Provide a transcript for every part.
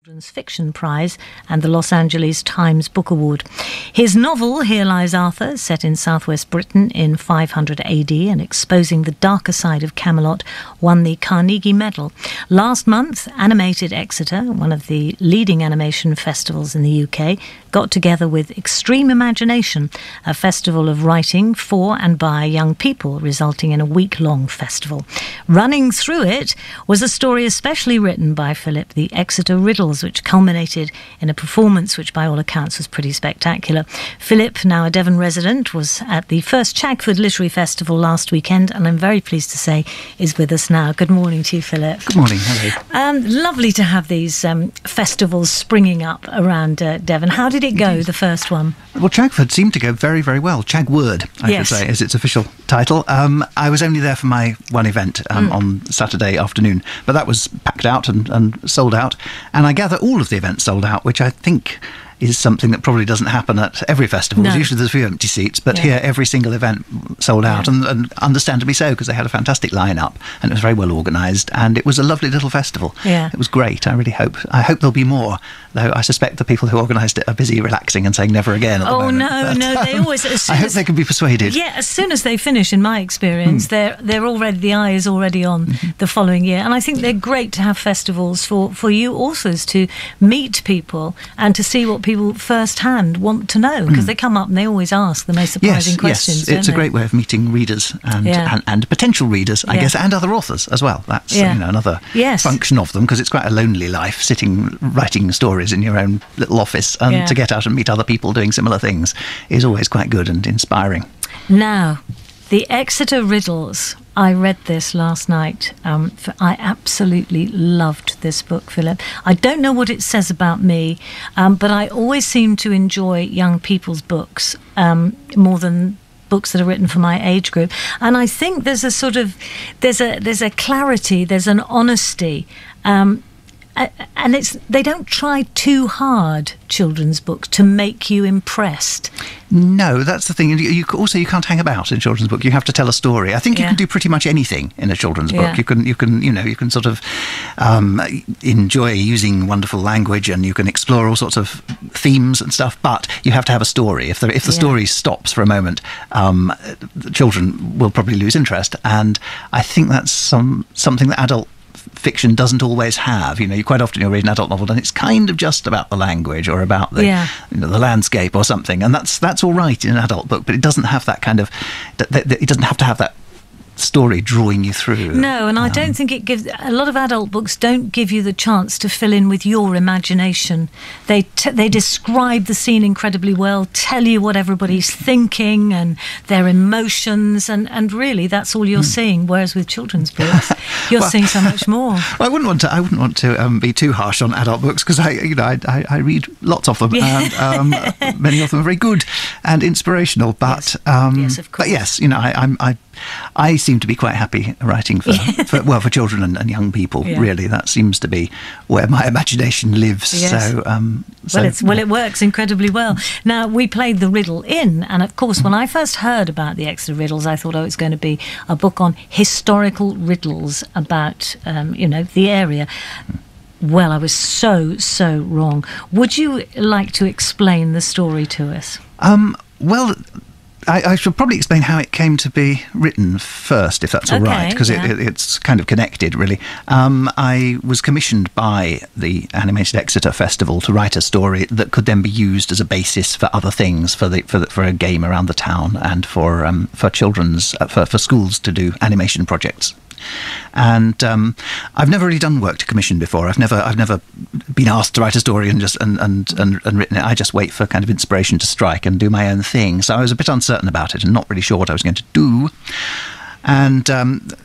Children's Fiction Prize and the Los Angeles Times Book Award. His novel, Here Lies Arthur, set in southwest Britain in 500 AD and exposing the darker side of Camelot, won the Carnegie Medal. Last month, Animated Exeter, one of the leading animation festivals in the UK, got together with Extreme Imagination, a festival of writing for and by young people, resulting in a week-long festival. Running through it was a story especially written by Philip, the Exeter Riddle, which culminated in a performance which by all accounts was pretty spectacular. Philip, now a Devon resident, was at the first Chagford Literary Festival last weekend, and I'm very pleased to say is with us now. Good morning to you, Philip. Good morning, hello. Lovely to have these festivals springing up around Devon. How did it go, the first one? Well, Chagford seemed to go very, very well. Chagword, I should say, is its official title. I was only there for my one event on Saturday afternoon, but that was packed out and sold out, and I gather all of the events sold out, which I think is something that probably doesn't happen at every festival. No. Usually there's a few empty seats, but here every single event sold out, and understandably so, because they had a fantastic lineup and it was very well organised, and it was a lovely little festival. It was great. I hope there'll be more, though I suspect the people who organised it are busy relaxing and saying never again at the moment. No, they always... I hope they can be persuaded. Yeah, as soon as they finish, in my experience, they're already, the eye is already on the following year, and I think they're great to have festivals for you authors to meet people and to see what people firsthand want to know, because they come up and they always ask the most surprising questions. Yes, it's a great way of meeting readers and potential readers, I guess, and other authors as well. That's another function of them, because it's quite a lonely life sitting writing stories in your own little office, and to get out and meet other people doing similar things is always quite good and inspiring. Now, the Exeter Riddles. I read this last night. I absolutely loved this book, Philip. I don't know what it says about me, but I always seem to enjoy young people's books more than books that are written for my age group. And I think there's a sort of there's a clarity, there's an honesty. And they don't try too hard, children's books, to make you impressed. No, that's the thing. You can't hang about in a children's book. You have to tell a story. I think you can do pretty much anything in a children's book. You can sort of enjoy using wonderful language, and you can explore all sorts of themes and stuff. But you have to have a story. If the story stops for a moment, the children will probably lose interest. And I think that's something that adult fiction doesn't always have. You quite often you'll read an adult novel and it's kind of just about the language or about the the landscape or something, and that's all right in an adult book, but it doesn't have that kind of it doesn't have to have that story drawing you through. No, and I don't think it gives... A lot of adult books don't give you the chance to fill in with your imagination. They describe the scene incredibly well, tell you what everybody's thinking and their emotions, and really that's all you're seeing. Whereas with children's books, you're seeing so much more. Well, I wouldn't want to be too harsh on adult books, because I read lots of them, and many of them are very good and inspirational. But yes, of course. But yes, I seem to be quite happy writing for children and young people. Really, that seems to be where my imagination lives. Yes. It works incredibly well. Now, we played the riddle in, and of course, when I first heard about the Exeter Riddles, I thought, it's going to be a book on historical riddles about, the area. Well, I was so wrong. Would you like to explain the story to us? Well, I should probably explain how it came to be written first, if that's all right, because it's kind of connected, really. I was commissioned by the Animated Exeter Festival to write a story that could then be used as a basis for other things, for a game around the town, and for schools to do animation projects. And I've never really done work to commission before. I've never been asked to write a story and written it. I just wait for kind of inspiration to strike and do my own thing. So I was a bit uncertain about it and not really sure what I was going to do. And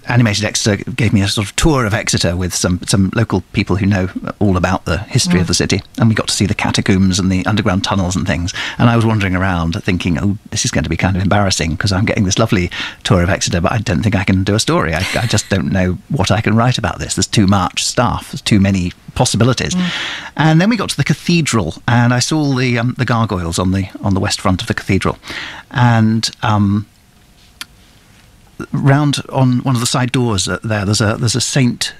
Animated Exeter gave me a sort of tour of Exeter with some local people who know all about the history of the city, and we got to see the catacombs and the underground tunnels and things. And I was wandering around thinking, this is going to be kind of embarrassing, because I'm getting this lovely tour of Exeter, but I don't think I can do a story. I just don't know what I can write about this. There's too much stuff. There's too many possibilities. And then we got to the cathedral, and I saw the gargoyles on the west front of the cathedral, and round on one of the side doors there's a saint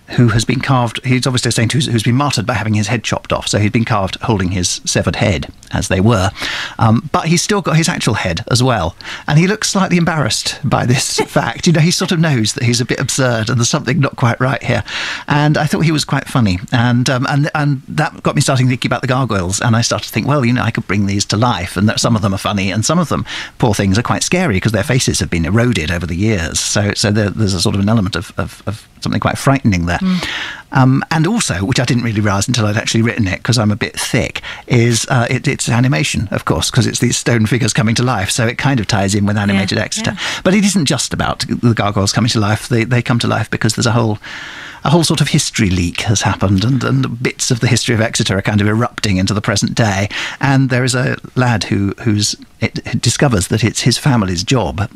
who has been carved. He's obviously a saint who's been martyred by having his head chopped off. So he'd been carved holding his severed head, as they were. But he's still got his actual head as well. And he looks slightly embarrassed by this fact. He sort of knows that he's a bit absurd and there's something not quite right here. And I thought he was quite funny. And that got me starting thinking about the gargoyles. And I started to think, well, I could bring these to life. And that some of them are funny and some of them, poor things, are quite scary because their faces have been eroded over the years. So there's a sort of an element of something quite frightening there. And also, which I didn't really realise until I'd actually written it, because I'm a bit thick, is it's animation, of course, because it's these stone figures coming to life, so it kind of ties in with animated Exeter. Yeah. But it isn't just about the gargoyles coming to life. They come to life because there's a whole sort of history leak has happened, and bits of the history of Exeter are kind of erupting into the present day. And there is a lad who discovers that it's his family's job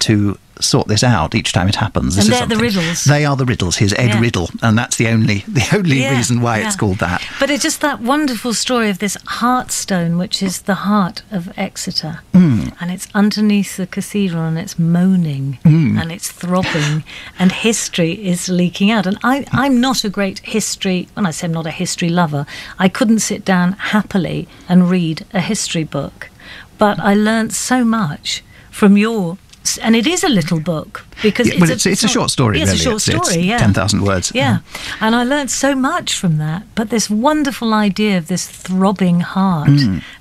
to sort this out each time it happens. And they're the riddles. They are the riddles. Here's Ed Riddle, and that's the only reason why it's called that. But it's just that wonderful story of this heartstone, which is the heart of Exeter, and it's underneath the cathedral, and it's moaning, and it's throbbing, and history is leaking out. And I'm not a great history. When I say I'm not a history lover, I couldn't sit down happily and read a history book, but I learnt so much from your. And it is a little book because it's a short story. It's really. a short story. It's 10,000 words. Yeah, and I learnt so much from that. But this wonderful idea of this throbbing heart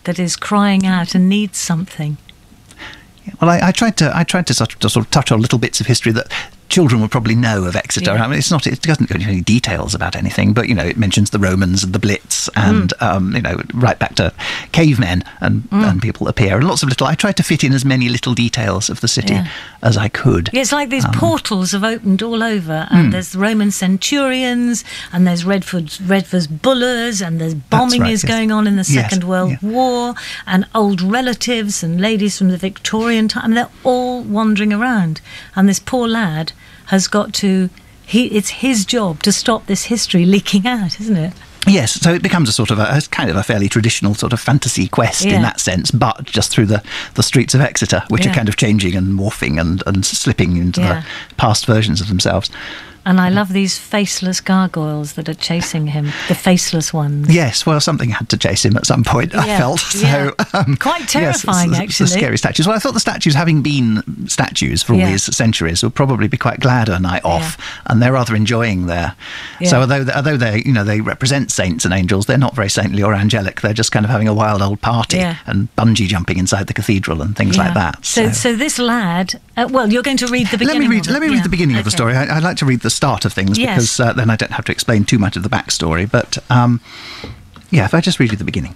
that is crying out and needs something. Well, I tried to sort of touch on little bits of history that children would probably know of Exeter. Yeah. I mean, it doesn't go into any details about anything, but it mentions the Romans and the Blitz, and right back to cavemen and people appear, and lots of little. I tried to fit in as many little details of the city as I could. Yeah, it's like these portals have opened all over, and there's Roman centurions, and there's Redford's bullers, and there's bombing going on in the Second World War, and old relatives and ladies from the Victorian time. They're all wandering around, and this poor lad has got to. It's his job to stop this history leaking out, isn't it? Yes, so it becomes a sort of a kind of a fairly traditional sort of fantasy quest in that sense, but just through the streets of Exeter, which are kind of changing and morphing and slipping into the past versions of themselves. And I love these faceless gargoyles that are chasing him, the faceless ones. Yes, well, something had to chase him at some point, I felt. So, quite terrifying, actually. The scary statues. Well, I thought the statues, having been statues for all these centuries, would probably be quite glad of a night off, and they're rather enjoying their... Yeah. So although they represent saints and angels, they're not very saintly or angelic. They're just kind of having a wild old party and bungee jumping inside the cathedral and things like that. So this lad... well, you're going to read the beginning Let me read the beginning of the story. I like to read the start of things because then I don't have to explain too much of the backstory. But if I just read you the beginning.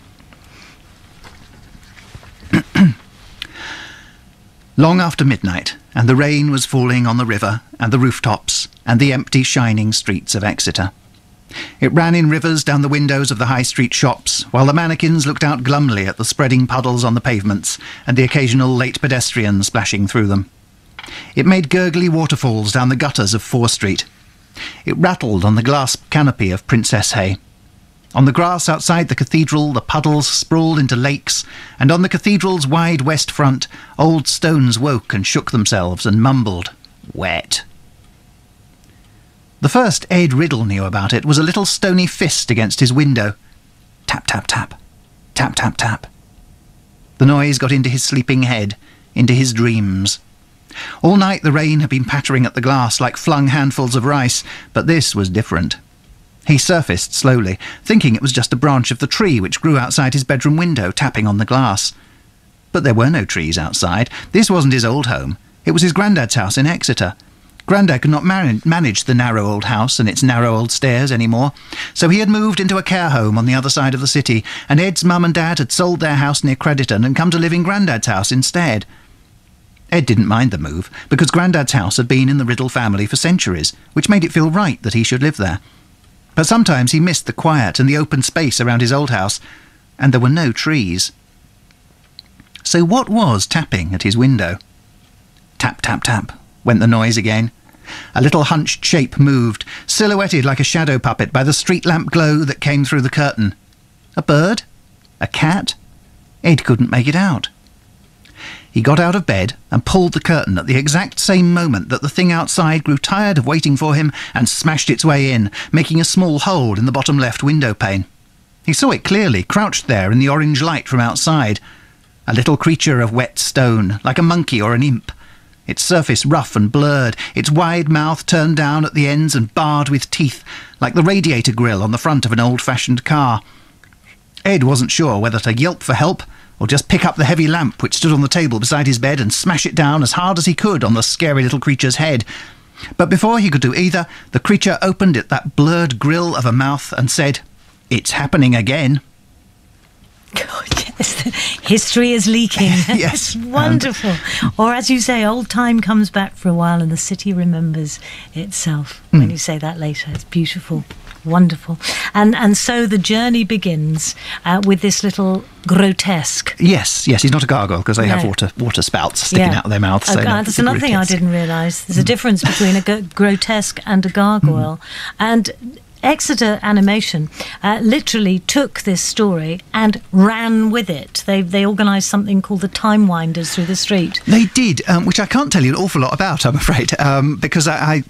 Long after midnight, and the rain was falling on the river and the rooftops and the empty, shining streets of Exeter. It ran in rivers down the windows of the high street shops, while the mannequins looked out glumly at the spreading puddles on the pavements and the occasional late pedestrian splashing through them. It made gurgly waterfalls down the gutters of Fore Street. It rattled on the glass canopy of Princess Hay. On the grass outside the cathedral, the puddles sprawled into lakes, and on the cathedral's wide west front, old stones woke and shook themselves and mumbled, "Wet." The first Ed Riddle knew about it was a little stony fist against his window. Tap, tap, tap. Tap, tap, tap. The noise got into his sleeping head, into his dreams. All night the rain had been pattering at the glass like flung handfuls of rice, but this was different. He surfaced slowly, thinking it was just a branch of the tree which grew outside his bedroom window, tapping on the glass. But there were no trees outside. This wasn't his old home. It was his granddad's house in Exeter. Grandad could not manage the narrow old house and its narrow old stairs anymore, so he had moved into a care home on the other side of the city, and Ed's mum and dad had sold their house near Crediton and come to live in Grandad's house instead. Ed didn't mind the move, because Grandad's house had been in the Riddle family for centuries, which made it feel right that he should live there. But sometimes he missed the quiet and the open space around his old house, and there were no trees. So what was tapping at his window? Tap, tap, tap, went the noise again. A little hunched shape moved, silhouetted like a shadow puppet by the street lamp glow that came through the curtain. A bird? A cat? Ed couldn't make it out. He got out of bed and pulled the curtain at the exact same moment that the thing outside grew tired of waiting for him and smashed its way in, making a small hole in the bottom left window pane. He saw it clearly, crouched there in the orange light from outside. A little creature of wet stone, like a monkey or an imp. Its surface rough and blurred, its wide mouth turned down at the ends and barred with teeth, like the radiator grille on the front of an old-fashioned car. Ed wasn't sure whether to yelp for help or just pick up the heavy lamp which stood on the table beside his bed and smash it down as hard as he could on the scary little creature's head. But before he could do either, the creature opened that blurred grill of a mouth and said, "It's happening again." God, yes. History is leaking. Yes. Wonderful. Or as you say, old time comes back for a while and the city remembers itself. When you say that later, it's beautiful. Wonderful. And so the journey begins with this little grotesque. Yes, he's not a gargoyle because they have water spouts sticking out of their mouths. So that's another thing I didn't realise. There's a difference between a grotesque and a gargoyle. And Exeter Animation literally took this story and ran with it. They organised something called the Time Winders through the street. They did, which I can't tell you an awful lot about, I'm afraid, because I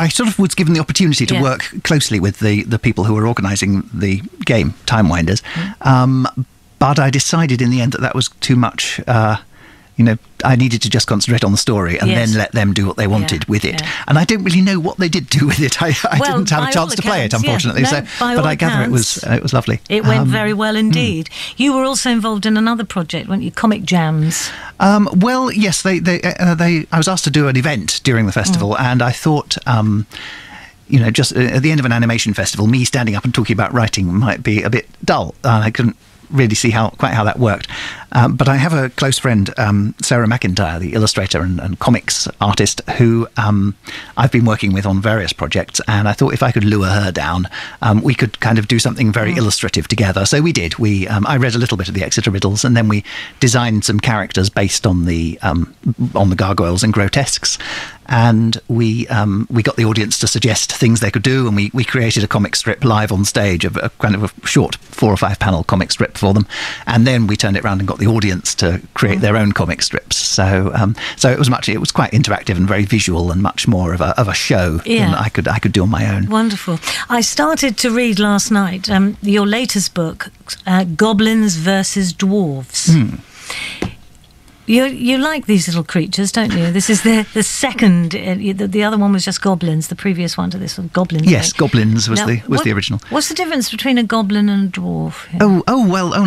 sort of was given the opportunity to work closely with the people who were organising the game, Time Winders. But I decided in the end that was too much. I needed to just concentrate on the story and then let them do what they wanted with it. Yeah. And I don't really know what they did do with it. I didn't have a chance to play it, unfortunately. But I gather it was lovely. It went very well indeed. You were also involved in another project, weren't you? Comic Jams. Well, yes. I was asked to do an event during the festival, and I thought. Just at the end of an animation festival, me standing up and talking about writing might be a bit dull. I couldn't really see quite how that worked. But I have a close friend, Sarah McIntyre, the illustrator and comics artist, who I've been working with on various projects, and I thought if I could lure her down, we could kind of do something very illustrative together. So we did. I read a little bit of the Exeter Riddles, and then we designed some characters based on the gargoyles and grotesques. And we got the audience to suggest things they could do, and we created a comic strip live on stage, of a kind of a short 4 or 5 panel comic strip for them, and then we turned it around and got the audience to create their own comic strips. So it was quite interactive and very visual and much more of a show than I could do on my own. Wonderful. I started to read last night your latest book, Goblins versus Dwarves. You like these little creatures, don't you? This is the second. The other one was just goblins. The previous one to this was goblins. Yes, goblins was the original. What's the difference between a goblin and a dwarf? No,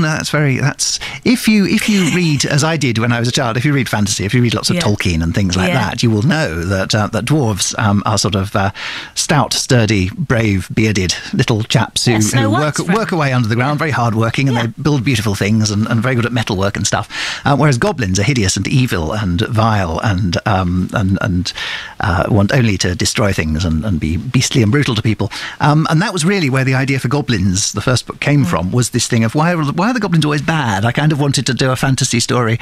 that's if you read, as I did when I was a child, if you read fantasy, if you read lots of Tolkien and things like that, you will know that dwarves are sort of stout, sturdy, brave, bearded little chaps who work away under the ground, very hard working, and they build beautiful things and very good at metalwork and stuff. Whereas goblins are hideous and evil and vile and want only to destroy things and be beastly and brutal to people. And that was really where the idea for Goblins, the first book, came from, was this thing of why are the goblins always bad? I kind of wanted to do a fantasy story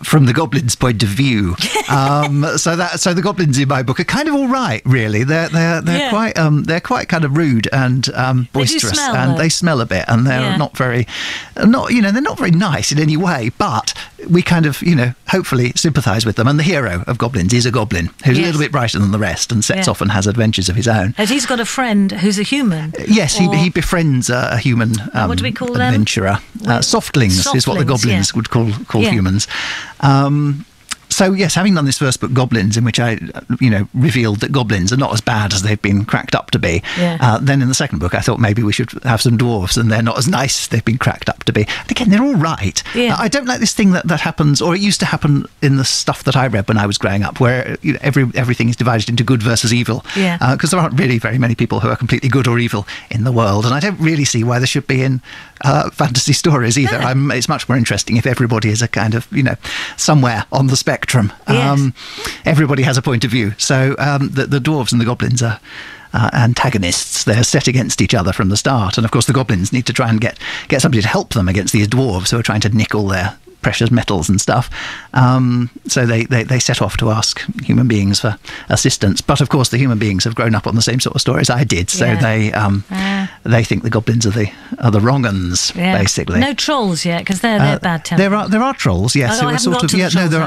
from the goblins' point of view. So the goblins in my book are kind of all right, really. They're quite kind of rude and boisterous, they smell a bit, and they're not very nice in any way. But we kind of hopefully sympathise with them. And the hero of Goblins is a goblin who's a little bit brighter than the rest and sets off and has adventures of his own. And he's got a friend who's a human. Yes, he befriends a human what do we call adventurer. Softlings is what the goblins would call humans. So, yes, having done this first book, Goblins, in which I, revealed that goblins are not as bad as they've been cracked up to be, then in the second book I thought maybe we should have some dwarves, and they're not as nice as they've been cracked up to be. And again, they're all right. I don't like this thing that happens, or it used to happen in the stuff that I read when I was growing up, where everything is divided into good versus evil, because there aren't really very many people who are completely good or evil in the world, and I don't really see why there should be in fantasy stories either. It's much more interesting if everybody is a kind of, somewhere on the spectrum. Everybody has a point of view. So the dwarves and the goblins are antagonists. They're set against each other from the start. And of course the goblins need to try and get somebody to help them against these dwarves who are trying to nick all their precious metals and stuff. So they set off to ask human beings for assistance. But of course, the human beings have grown up on the same sort of stories I did, so they think the goblins are the wrong uns, basically. No trolls yet, because they're bad tempered. There are trolls, yes. Oh,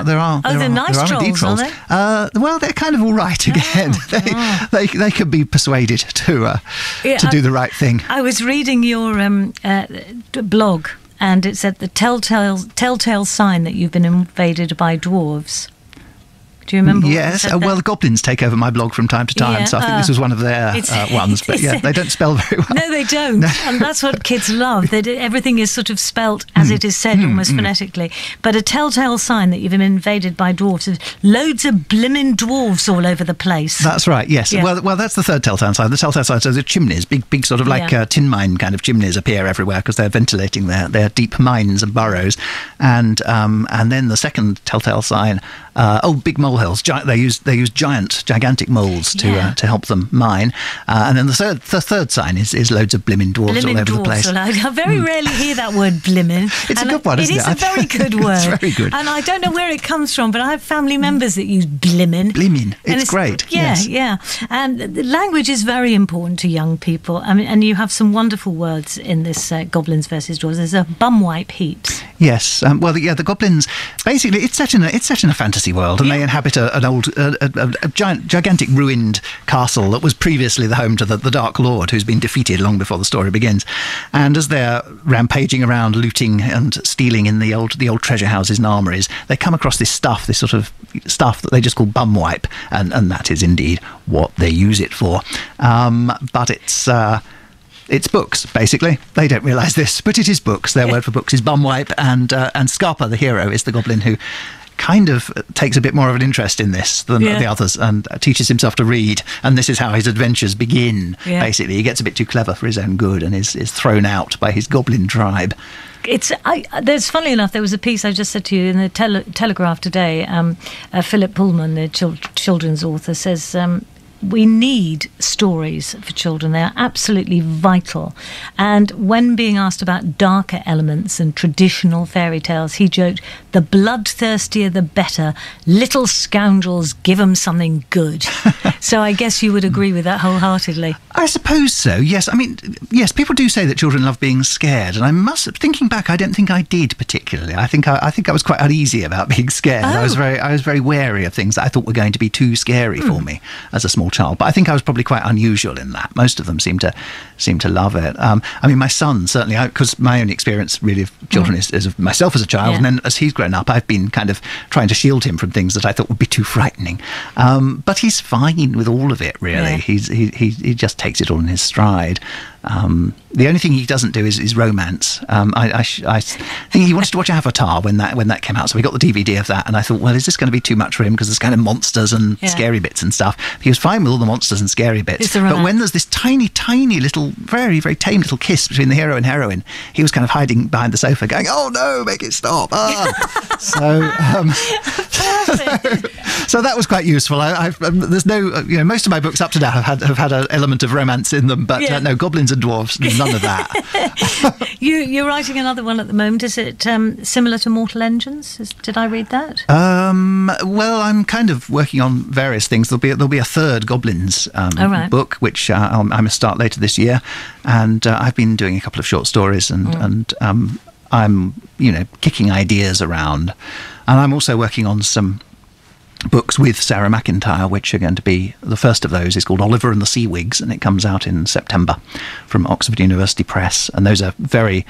there are. They're nice indeed trolls, are they? Well, they're kind of all right again. They can be persuaded to do the right thing. I was reading your blog, and it said the telltale sign that you've been invaded by dwarves. Do you remember? Yes. Well, the goblins take over my blog from time to time, so I think this was one of their ones. But they don't spell very well. No, they don't. No. And that's what kids love. Everything is sort of spelt as it is said, almost phonetically. But a telltale sign that you've been invaded by dwarves. There's loads of blimmin' dwarves all over the place. That's right, yes. Yeah. Well, that's the third telltale sign. The telltale sign, so the chimneys, big sort of like tin mine kind of chimneys appear everywhere because they're ventilating their deep mines and burrows. And then the second telltale sign, big molehills. They use gigantic moles to help them mine. And then the third sign is loads of blimmin' dwarves all over the place. I very rarely hear that word blimmin'. It's a good one, isn't it? It is a very good word. It's very good. And I don't know where it comes from, but I have family members that use blimmin'. Blimmin'. It's great. Yeah. And the language is very important to young people. I mean, and you have some wonderful words in this Goblins versus Dwarves. There's a bumwipe heaps. Yes. The goblins, basically, it's set in a fantasy world, and they inhabit an old, gigantic ruined castle that was previously the home to the Dark Lord, who's been defeated long before the story begins. And as they're rampaging around, looting and stealing in the old treasure houses and armories, they come across this sort of stuff that they just call bumwipe, and that is indeed what they use it for. But it's books, basically. They don't realise this, but it is books. Their word for books is bumwipe, and Scarpa, the hero, is the goblin who kind of takes a bit more of an interest in this than the others, and teaches himself to read, and this is how his adventures begin. Basically, he gets a bit too clever for his own good and is thrown out by his goblin tribe. There's, funnily enough, there was a piece I just said to you in the Telegraph today. Philip Pullman, the children's author, says we need stories for children. They are absolutely vital. And when being asked about darker elements and traditional fairy tales, he joked, "The bloodthirstier the better. Little scoundrels, give 'em something good." So I guess you would agree with that wholeheartedly. I suppose so, yes. I mean, yes, people do say that children love being scared, and thinking back, I don't think I did particularly. I think I was quite uneasy about being scared. I was very wary of things that I thought were going to be too scary for me as a small child. But I think I was probably quite unusual in that. Most of them seem to love it. I mean, my son certainly, because my own experience really of children is of myself as a child, and then as he's grown up, I've been kind of trying to shield him from things that I thought would be too frightening. But he's fine with all of it, really. He just takes it all in his stride. The only thing he doesn't do is romance. I think he wanted to watch Avatar when that came out, so we got the DVD of that, and I thought, well, is this going to be too much for him, because there's kind of monsters and scary bits and stuff. He was fine with all the monsters and scary bits, but when there's this tiny little, very, very tame little kiss between the hero and heroine, he was kind of hiding behind the sofa going, "Oh no, make it stop." So that was quite useful. There's no, most of my books up to now have had an element of romance in them, but no, Goblins and Dwarves, none of that. You're writing another one at the moment. Is it similar to Mortal Engines? Did I read that? Well, I'm kind of working on various things. There'll be a third Goblins book, which I must start later this year, and I've been doing a couple of short stories, and I'm kicking ideas around, and I'm also working on some books with Sarah McIntyre, which are going to be, the first of those is called Oliver and the Seawigs, and it comes out in September from Oxford University Press. And those are very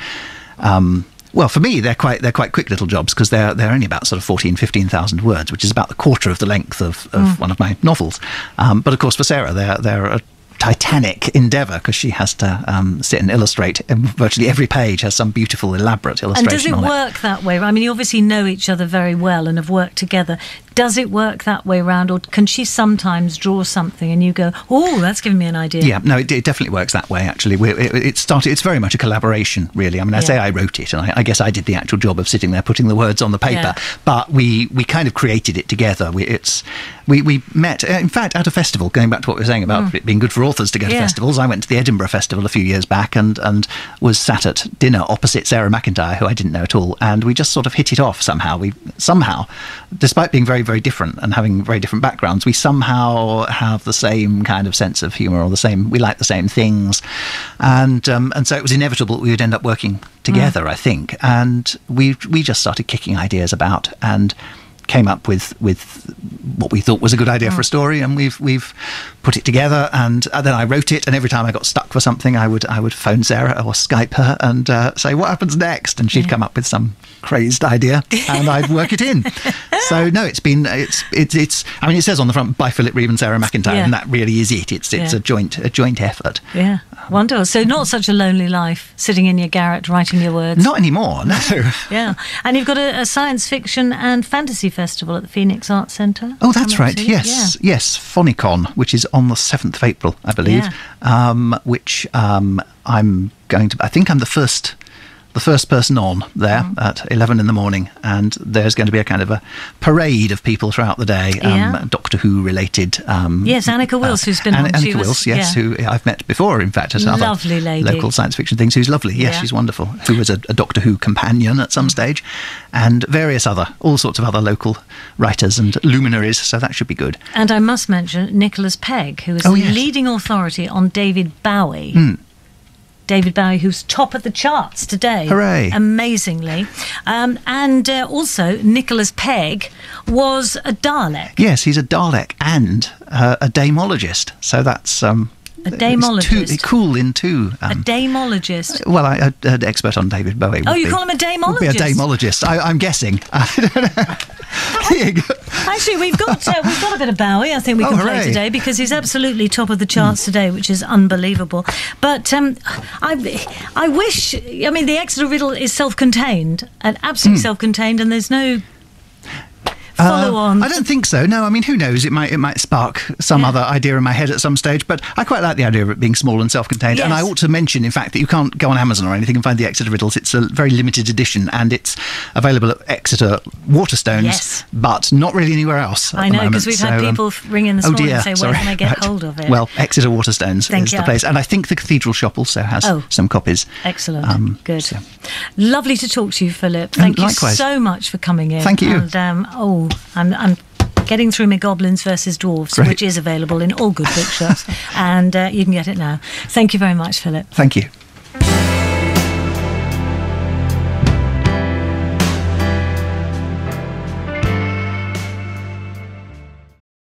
well, for me, they're quite quick little jobs, because they're only about sort of 15,000 words, which is about a quarter of the length of one of my novels. But of course, for Sarah, they're a titanic endeavour, because she has to sit and illustrate. Virtually every page has some beautiful, elaborate illustration. And does it work that way? I mean, you obviously know each other very well and have worked together. Does it work that way round, or can she sometimes draw something and you go, oh, that's giving me an idea? Yeah, no, it definitely works that way, actually. It's very much a collaboration, really. I mean, I say I wrote it, and I guess I did the actual job of sitting there putting the words on the paper, but we kind of created it together. We met, in fact, at a festival, going back to what we were saying about it being good for authors to go to festivals. I went to the Edinburgh Festival a few years back and was sat at dinner opposite Sarah McIntyre, who I didn't know at all, and we just sort of hit it off somehow. We somehow, despite being very, very different and having very different backgrounds, we somehow have the same kind of sense of humour, or we like the same things, and so it was inevitable that we would end up working together, I think, and we just started kicking ideas about and came up with what we thought was a good idea for a story, and we've put it together, and then I wrote it, and every time I got stuck for something, I would phone Sarah or Skype her and say, what happens next? And she'd come up with some crazed idea, and I'd work it in. So no, it's I mean, it says on the front by Philip Reeve and Sarah McIntyre, and that really is it. It's a joint effort. Yeah, wonderful. So not such a lonely life sitting in your garret writing your words. Not anymore, no. Yeah, and you've got a science fiction and fantasy festival at the Phoenix Arts Centre. Oh, that's right. Yes, Phonicon, which is on the 7th of April, I believe. Which I'm going to. I think I'm the first person on there at 11 in the morning, and there's going to be a kind of a parade of people throughout the day, Doctor Who related. Yes, Annika Wills, who's been on. Annika Wills, who I've met before, in fact, at lovely other lady. Local science fiction things, who's lovely. Yes, she's wonderful. Who was a Doctor Who companion at some stage, and all sorts of other local writers and luminaries, so that should be good. And I must mention Nicholas Pegg, who is the leading authority on David Bowie. David Bowie, who's top of the charts today. Hooray. Amazingly. And also, Nicholas Pegg was a Dalek. Yes, he's a Dalek and a daemologist. So that's... a daemologist. Cool in two. A daemologist. Well, an expert on David Bowie. You call him a daemologist? Would be a daemologist. I'm guessing. I don't know. Actually, we've got a bit of Bowie. I think we can play today, because he's absolutely top of the charts today, which is unbelievable. But I wish. I mean, the Exeter Riddle is self-contained, and absolutely self-contained, and there's no follow on. I don't think so. No, I mean, who knows? It might spark some other idea in my head at some stage. But I quite like the idea of it being small and self-contained. Yes. And I ought to mention, in fact, that you can't go on Amazon or anything and find the Exeter Riddles. It's a very limited edition, and it's available at Exeter Waterstones, but not really anywhere else. I know, because we've had people ring in this morning and say, "Where can I get hold of it?" Well, Exeter Waterstones is the place, and I think the Cathedral Shop also has some copies. Excellent, good, lovely to talk to you, Philip. Thank you so much for coming in. Thank you. And I'm getting through my Goblins versus Dwarves, which is available in all good bookshops, and you can get it now. Thank you very much, Philip. Thank you.